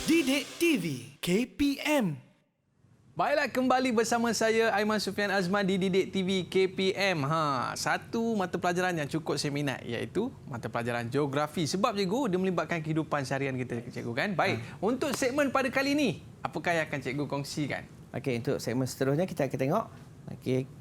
Didik TV KPM. Baiklah, kembali bersama saya Aiman Sufian Azman di Didik TV KPM. Satu mata pelajaran yang cukup saya minat iaitu mata pelajaran geografi. Sebab cikgu dia melibatkan kehidupan seharian kita, cikgu kan. Baik, untuk segmen pada kali ini, apakah yang akan cikgu kongsikan? Okey, untuk segmen seterusnya kita akan tengok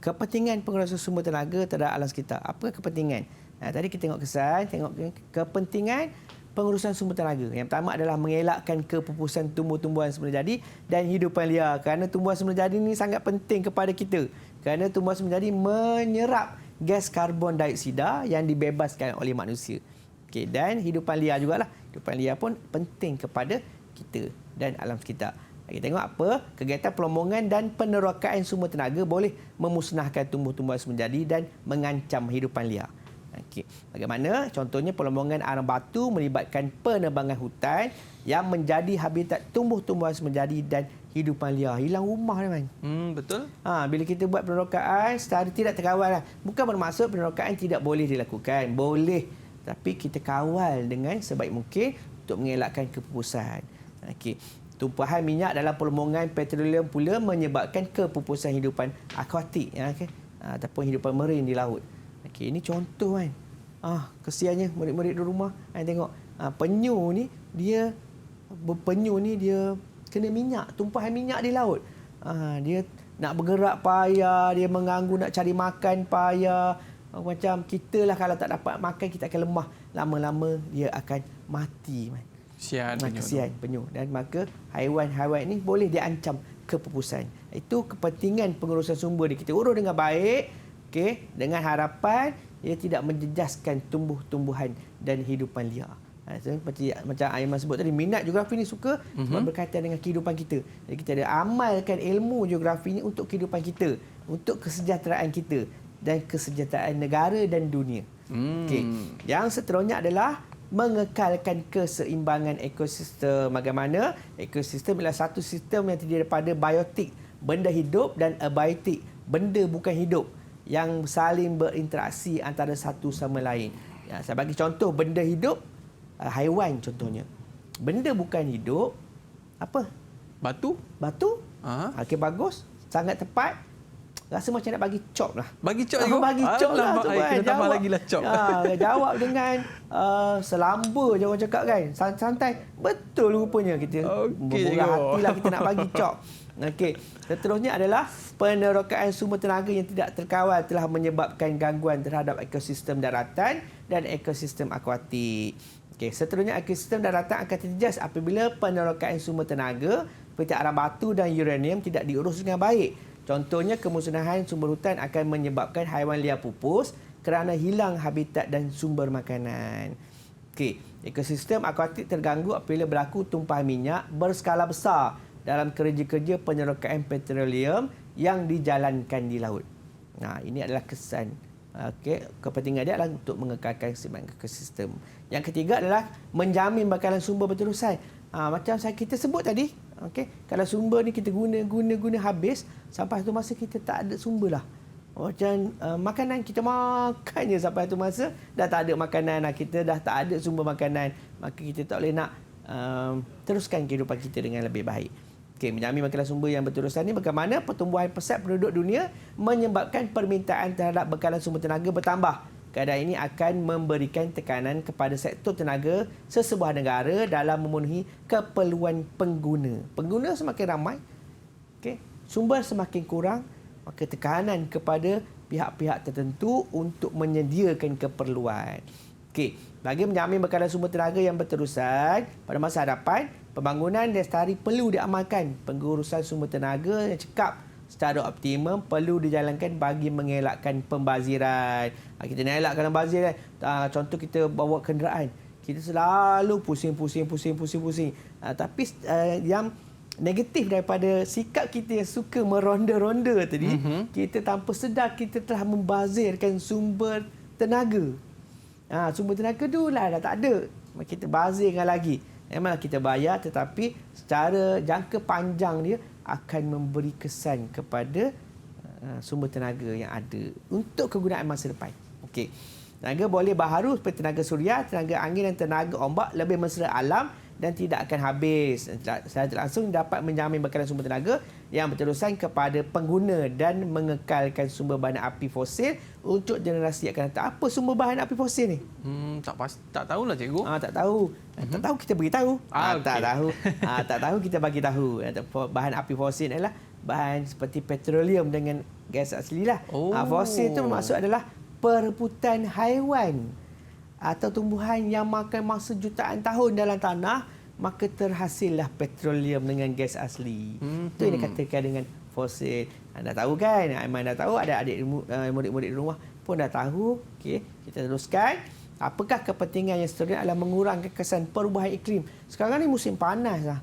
kepentingan pengurusan sumber tenaga terhadap alam sekitar. Apa kepentingan? Tadi kita tengok kesan, tengok kepentingan pengurusan sumber tenaga. Yang pertama adalah mengelakkan kepupusan tumbuh-tumbuhan semula jadi dan hidupan liar. Kerana tumbuhan semula jadi ini sangat penting kepada kita. Kerana tumbuhan semula jadi menyerap gas karbon dioksida yang dibebaskan oleh manusia. Okey, dan hidupan liar jugalah. Hidupan liar pun penting kepada kita dan alam sekitar. Kita tengok apa kegiatan pelombongan dan penerokaan sumber tenaga boleh memusnahkan tumbuh-tumbuhan semula jadi dan mengancam hidupan liar. Okey. Bagaimana? Contohnya pelombongan arang batu melibatkan penebangan hutan yang menjadi habitat tumbuh-tumbuhan semula jadi dan hidupan liar. Hilang rumah ni, Man. Betul. Bila kita buat penerokaan secara tidak terkawal. Bukan bermaksud penerokaan tidak boleh dilakukan. Boleh. Tapi kita kawal dengan sebaik mungkin untuk mengelakkan kepupusan. Okey. Tumpahan minyak dalam pelombongan petroleum pula menyebabkan kepupusan hidupan akuatik. Ataupun hidupan marin di laut. Okey, ini contoh kan. Kesiannya murid-murid di rumah. Tengok penyu ni dia kena minyak, tumpahan minyak di laut. Dia nak bergerak payah, dia mengganggu nak cari makan payah. Macam kita lah kalau tak dapat makan kita akan lemah. Lama-lama dia akan mati. Kesian penyu. Dan maka haiwan-haiwan ini boleh diancam kepupusan. Itu kepentingan pengurusan sumber kita urus dengan baik. Okey, dengan harapan ia tidak menjejaskan tumbuh-tumbuhan dan hidupan liar. Macam Aiman sebut tadi, minat geografi ni suka sebab berkaitan dengan kehidupan kita. Jadi kita ada amalkan ilmu geografi ni untuk kehidupan kita, untuk kesejahteraan kita dan kesejahteraan negara dan dunia. Okey. Yang seterusnya adalah mengekalkan keseimbangan ekosistem. Bagaimana? Ekosistem ialah satu sistem yang terdiri daripada biotik, benda hidup, dan abiotik, benda bukan hidup, yang saling berinteraksi antara satu sama lain. Saya bagi contoh benda hidup, haiwan contohnya. Benda bukan hidup, apa? Batu? Okey, bagus. Sangat tepat. Rasa macam nak bagi cop lah. Bagi cop juga? Bagi cop lah. Kita tambah lagi lah cop. Jawab dengan selamba je orang cakap kan. Santai. Betul rupanya kita. Bermurah hatilah kita nak bagi cop. Okey. Seterusnya adalah penerokaan sumber tenaga yang tidak terkawal telah menyebabkan gangguan terhadap ekosistem daratan dan ekosistem akuatik. Okey, seterusnya ekosistem daratan akan terjejas apabila penerokaan sumber tenaga seperti arang batu dan uranium tidak diurus dengan baik. Contohnya kemusnahan sumber hutan akan menyebabkan haiwan liar pupus kerana hilang habitat dan sumber makanan. Okey, ekosistem akuatik terganggu apabila berlaku tumpahan minyak berskala besar dalam kerja-kerja penerokaan petroleum yang dijalankan di laut. Ini adalah kesan. Kepentingan dia adalah untuk mengekalkan keseimbangan ekosistem. Yang ketiga adalah menjamin bakalan sumber berterusan. Macam kita sebut tadi, kalau sumber ni kita guna habis, sampai satu masa kita tak ada sumber lah. Macam makanan kita makan je sampai satu masa dah tak ada makanan, kita dah tak ada sumber makanan, maka kita tak boleh nak teruskan kehidupan kita dengan lebih baik. Menjamin bekalan sumber yang berterusan ini bagaimana pertumbuhan pesat penduduk dunia menyebabkan permintaan terhadap bekalan sumber tenaga bertambah. Keadaan ini akan memberikan tekanan kepada sektor tenaga sesebuah negara dalam memenuhi keperluan pengguna. Pengguna semakin ramai, sumber semakin kurang, maka tekanan kepada pihak-pihak tertentu untuk menyediakan keperluan. Bagi menjamin bekalan sumber tenaga yang berterusan pada masa hadapan, pembangunan lestari perlu diamalkan. Pengurusan sumber tenaga yang cekap secara optimum perlu dijalankan bagi mengelakkan pembaziran. Kita nak elakkan pembaziran. Contoh kita bawa kenderaan. Kita selalu pusing. Tapi yang negatif daripada sikap kita yang suka meronda-ronda tadi, kita tanpa sedar kita telah membazirkan sumber tenaga. Sumber tenaga tu lah dah tak ada. Kita bazirkan lagi. Memanglah kita bayar tetapi secara jangka panjang dia akan memberi kesan kepada sumber tenaga yang ada untuk kegunaan masa depan. Tenaga boleh baharu seperti tenaga suria, tenaga angin dan tenaga ombak lebih mesra alam dan tidak akan habis. Secara langsung dapat menjamin bekalan sumber tenaga yang berterusan kepada pengguna dan mengekalkan sumber bahan api fosil untuk generasi akan datang. Apa sumber bahan api fosil ni? Tak tahulah cikgu. Tak tahu. Tak tahu kita beritahu. Okey. Tak tahu. Tak tahu kita bagi tahu. Bahan api fosil adalah bahan seperti petroleum dengan gas asli lah. Fosil itu bermaksud adalah perebutan haiwan atau tumbuhan yang makan masa jutaan tahun dalam tanah, maka terhasillah petroleum dengan gas asli. Itu yang dikatakan dengan fosil. Anda tahu kan? Aiman dah tahu, ada adik murid-murid di rumah pun dah tahu. Okey, kita teruskan. Apakah kepentingan yang seterusnya adalah mengurangkan kesan perubahan iklim. Sekarang ni musim panas lah.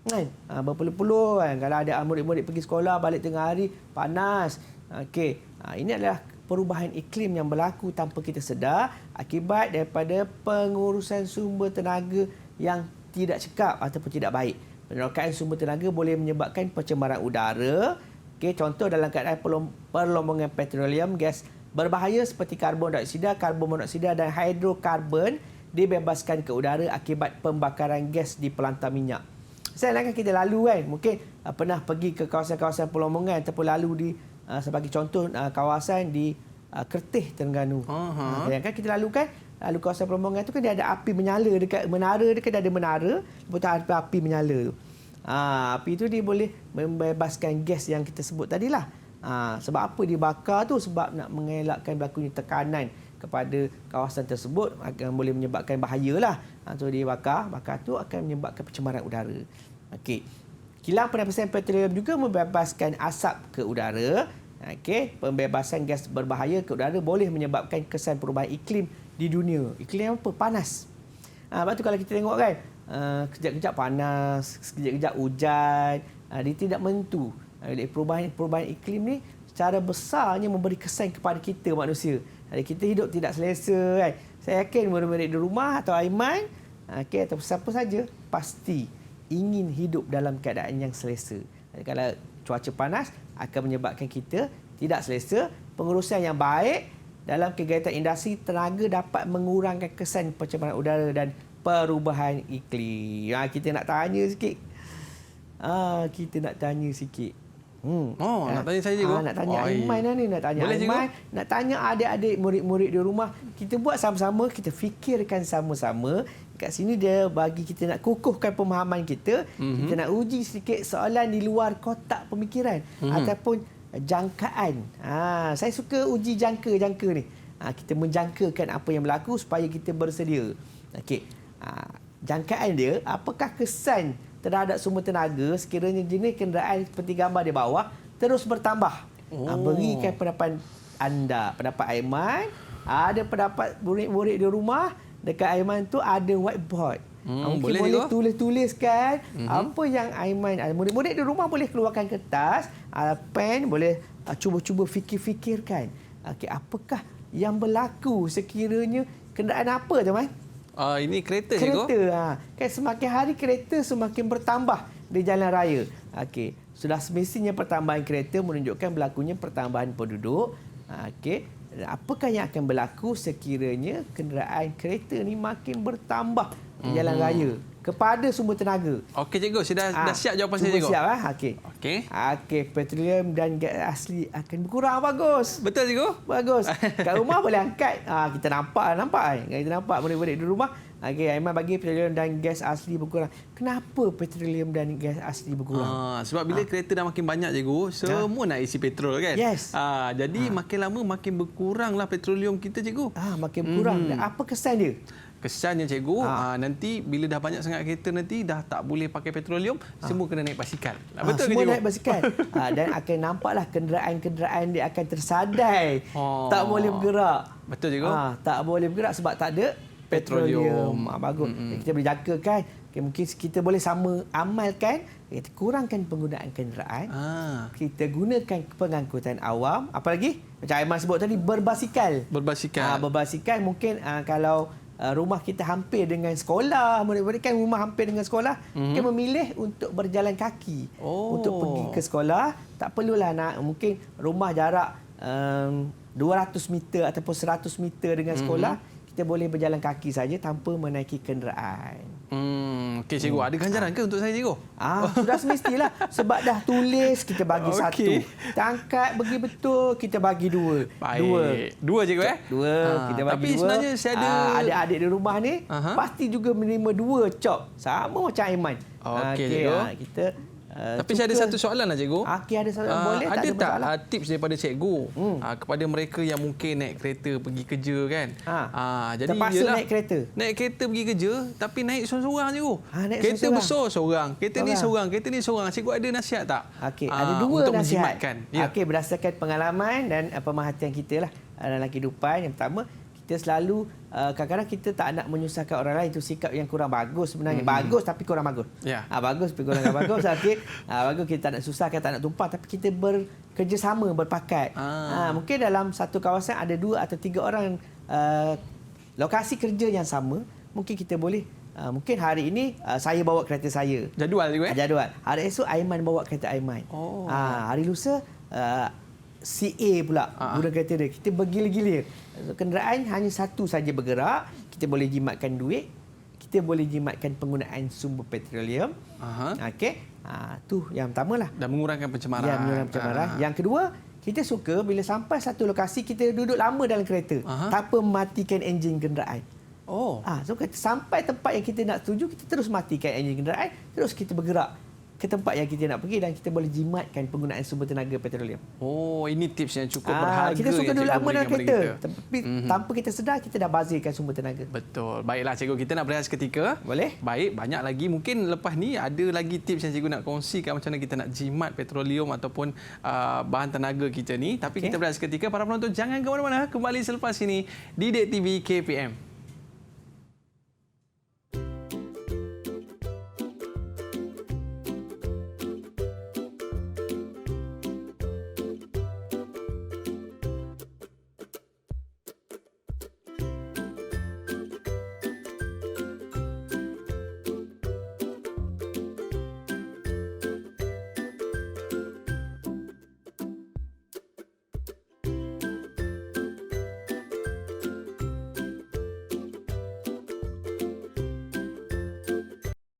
Kan? Berpuluh-puluh kan. Kalau ada murid-murid pergi sekolah balik tengah hari, panas. Okey. Ini adalah perubahan iklim yang berlaku tanpa kita sedar akibat daripada pengurusan sumber tenaga yang tidak cekap ataupun tidak baik. Penerokaan sumber tenaga boleh menyebabkan pencemaran udara. Okey, contoh dalam keadaan perlombongan petroleum, gas berbahaya seperti karbon dioksida, karbon monoksida dan hidrokarbon dibebaskan ke udara akibat pembakaran gas di pelantar minyak. Saya nak kita lalu kan, mungkin pernah pergi ke kawasan-kawasan perlombongan ataupun lalu di sebagai contoh kawasan di Kertih, Terengganu. Yang kan kita lalu kan, lalu kawasan perlombongan tu kan dia ada api menyala dekat menara, dekat ada menara, lepas tu api menyala tu. Api tu dia boleh membebaskan gas yang kita sebut tadilah. Sebab apa dibakar tu? Sebab nak mengelakkan berlakunya tekanan kepada kawasan tersebut, akan boleh menyebabkan bahayalah. So dia bakar tu akan menyebabkan pencemaran udara. Okey. Kilang penapisan petroleum juga membebaskan asap ke udara. Okey, pembebasan gas berbahaya ke udara boleh menyebabkan kesan perubahan iklim di dunia. Iklim apa? Panas. Lepas tu kalau kita tengok kan, kejap-kejap panas, kejap-kejap hujan, dia tidak menentu. Perubahan iklim ni secara besarnya memberi kesan kepada kita manusia. Kita hidup tidak selesa kan. Saya yakin murid-murid di rumah atau Aiman, atau siapa saja pasti ingin hidup dalam keadaan yang selesa. Kalau cuaca panas akan menyebabkan kita tidak selesa. Pengurusan yang baik dalam kegiatan industri tenaga dapat mengurangkan kesan pencemaran udara dan perubahan iklim. Kita nak tanya sikit. Nak tanya saya cikgu. Nak tanya Aiman ni, nak tanya boleh, Aiman, cikgu? nak tanya adik-adik murid-murid di rumah. Kita buat sama-sama, kita fikirkan sama-sama. Kat sini dia bagi kita nak kukuhkan pemahaman kita. Kita nak uji sedikit soalan di luar kotak pemikiran ataupun jangkaan. Saya suka uji jangka-jangka ni. Kita menjangkakan apa yang berlaku supaya kita bersedia. Okey. Jangkaan dia, apakah kesan terhadap sumber tenaga sekiranya jenis kenderaan seperti gambar di bawah terus bertambah? Berikan pendapat anda. Pendapat Aiman, ada pendapat murid-murid di rumah. Dekat Aiman tu ada whiteboard. Mungkin boleh tulis-tuliskan apa yang Aiman, murid-murid di rumah boleh keluarkan kertas, pen, boleh cuba-cuba fikir-fikirkan. Okey, apakah yang berlaku sekiranya kenderaan apa teman? Ini kereta cikgu. Kereta. Kan semakin hari kereta semakin bertambah di jalan raya. Okey, sudah semestinya pertambahan kereta menunjukkan berlakunya pertambahan penduduk. Okey. Apakah yang akan berlaku sekiranya kenderaan kereta ni makin bertambah di jalan raya kepada sumber tenaga? Okey cikgu, dah siap jawapan saya cikgu. Siap Okey, petroleum dan gas asli akan berkurang. Bagus. Betul cikgu? Bagus. Kat rumah boleh angkat. Kita nampak kan? Kita nampak murid-murid di rumah. Okey, Aiman bagi petroleum dan gas asli berkurang. Kenapa petroleum dan gas asli berkurang? Sebab bila kereta dah makin banyak cikgu, semua nak isi petrol kan? Yes. Jadi makin lama makin berkuranglah petroleum kita cikgu. Makin berkurang. Dan apa kesan dia? Kesannya cikgu, nanti bila dah banyak sangat kereta nanti dah tak boleh pakai petroleum, semua kena naik basikal. Betul ke cikgu? Semua naik basikal. Dan akan nampaklah kenderaan-kenderaan dia akan tersadai. Tak boleh bergerak. Betul cikgu? Tak boleh bergerak sebab tak ada petroleum. Bagus. Kita boleh jangkakan. Mungkin kita boleh sama amalkan. Kita kurangkan penggunaan kenderaan. Kita gunakan pengangkutan awam. Apa lagi? Macam Aiman sebut tadi, berbasikal. Berbasikal mungkin kalau rumah kita hampir dengan sekolah, murid-murid kan rumah hampir dengan sekolah, kita memilih untuk berjalan kaki untuk pergi ke sekolah. Tak perlulah mungkin rumah jarak 200 meter ataupun 100 meter dengan sekolah, kita boleh berjalan kaki saja tanpa menaiki kenderaan. Okey cikgu, ada ganjaran ke untuk saya cikgu? Sudah semestilah. Sebab dah tulis, kita bagi Okey. satu. Kita angkat bagi betul, kita bagi dua. Baik. Dua cikgu Dua, kita bagi tapi dua. sebenarnya saya ada adik-adik di rumah ni pasti juga menerima 2 cop. Sama macam Aiman. Okey, cikgu. Kita tapi saya ada satu soalan lah cikgu. Okey, ada soalan. Boleh, ada tak ada tak masalah. tips daripada cikgu kepada mereka yang mungkin naik kereta pergi kerja kan? Jadi Terpaksa yelah, naik kereta. Naik kereta pergi kerja tapi naik seorang-seorang cikgu. Naik Kereta seorang-seorang. besar seorang, kereta ni seorang, kereta ni seorang. Cikgu ada nasihat tak? Okey, ada 2 untuk nasihat. menjimatkan. Ya. Okey, berdasarkan pengalaman dan pemerhatian kita lah dalam kehidupan. Yang pertama, kita selalu kadang-kadang kita tak nak menyusahkan orang lain. Itu sikap yang kurang bagus sebenarnya. Bagus tapi kurang bagus. Ya. Bagus tapi kurang bagus. Okey. Bagus, kita tak nak susahkan, tak nak tumpah, tapi kita bekerjasama, berpakat. Mungkin dalam satu kawasan ada 2 atau 3 orang lokasi kerja yang sama. Mungkin kita boleh mungkin hari ini saya bawa kereta saya. Jadual cikgu Jadual. Hari esok Aiman bawa kereta Aiman. Hari lusa CA pula guna kereta dia. Kita bergila-gila. Kenderaan hanya satu saja bergerak. Kita boleh jimatkan duit. Kita boleh jimatkan penggunaan sumber petroleum. Okey. Tu yang pertama lah. Dan mengurangkan pencemaran. Ya, mengurangkan pencemaran. Yang kedua, kita suka bila sampai satu lokasi, kita duduk lama dalam kereta. Tanpa mematikan enjin kenderaan. So kita sampai tempat yang kita nak tuju, kita terus matikan enjin kenderaan. Terus kita bergerak ke tempat yang kita nak pergi dan kita boleh jimatkan penggunaan sumber tenaga petroleum. Ini tips yang cukup berharga. Kita suka yang duduk cikgu lama dalam berikan kepada kereta. kita. Tapi tanpa kita sedar, kita dah bazirkan sumber tenaga. Betul. Baiklah cikgu, kita nak berehat seketika. Boleh? Baik, banyak lagi. Mungkin lepas ni ada lagi tips yang cikgu nak kongsikan macam mana kita nak jimat petroleum ataupun bahan tenaga kita ni. Tapi kita berehat seketika. Para penonton jangan ke mana-mana. Kembali selepas ini di Didik TV KPM.